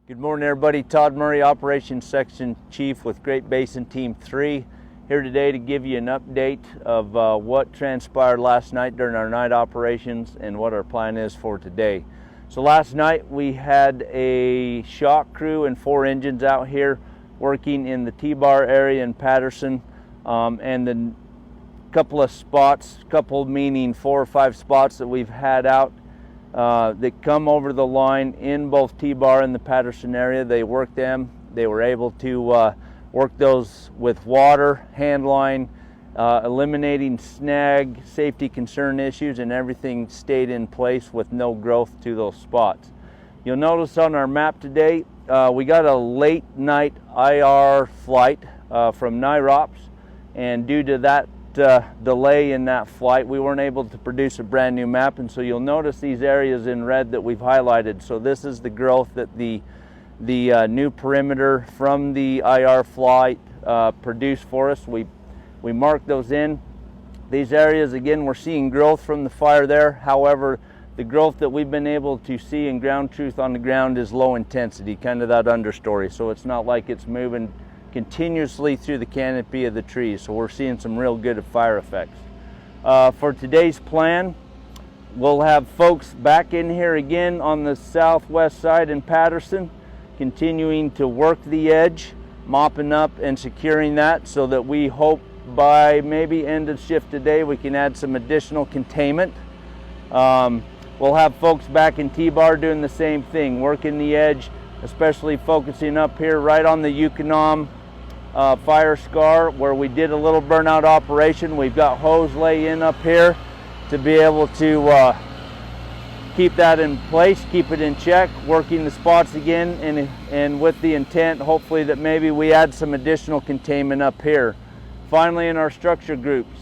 Good morning, everybody. Todd Murray, Operations Section Chief with Great Basin Team 3, here today to give you an update of what transpired last night during our night operations and what our plan is for today. So last night we had a shock crew and 4 engines out here working in the T-bar area in Patterson, and the couple of spots, meaning 4 or 5 spots that we've had out that come over the line in both T-bar and the Patterson area. They worked them. They were able to work those with water, hand line, eliminating snag, safety concern issues, and everything stayed in place with no growth to those spots. You'll notice on our map today, we got a late night IR flight from NIROPS, and due to that delay in that flight, we weren't able to produce a brand new map, and so you'll notice these areas in red that we've highlighted. So this is the growth that the new perimeter from the IR flight produced for us. We marked those in. These areas, again, we're seeing growth from the fire there. However, the growth that we've been able to see in ground truth on the ground is low intensity, kind of that understory. So it's not like it's moving continuously through the canopy of the trees, so we're seeing some real good fire effects. For today's plan, we'll have folks back in here again on the southwest side in Patterson, continuing to work the edge, mopping up and securing that, so that we hope by maybe end of shift today we can add some additional containment. We'll have folks back in T-bar doing the same thing, working the edge, especially focusing up here right on the Yukonom fire scar where we did a little burnout operation. We've got hose lay in up here to be able to keep that in place, keep it in check, working the spots again, and with the intent hopefully that maybe we add some additional containment up here. Finally, in our structure groups,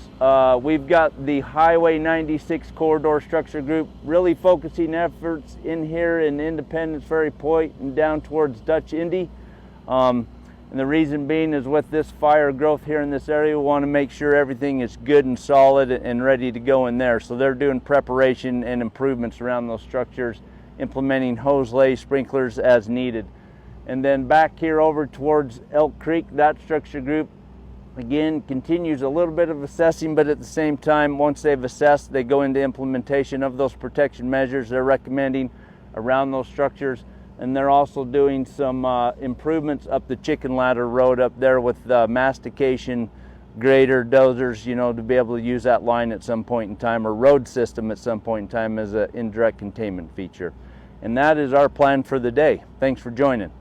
we've got the Highway 96 corridor structure group really focusing efforts in here in Independence Ferry Point and down towards Dutch Indy. And the reason being is with this fire growth here in this area, we want to make sure everything is good and solid and ready to go in there. So they're doing preparation and improvements around those structures, implementing hose lay, sprinklers as needed. And then back here over towards Elk Creek, that structure group again continues a little bit of assessing, but at the same time, once they've assessed, they go into implementation of those protection measures they're recommending around those structures. And they're also doing some improvements up the Chicken Ladder Road up there with mastication, grader, dozers, you know, to be able to use that line at some point in time, or road system at some point in time as an indirect containment feature. And that is our plan for the day. Thanks for joining.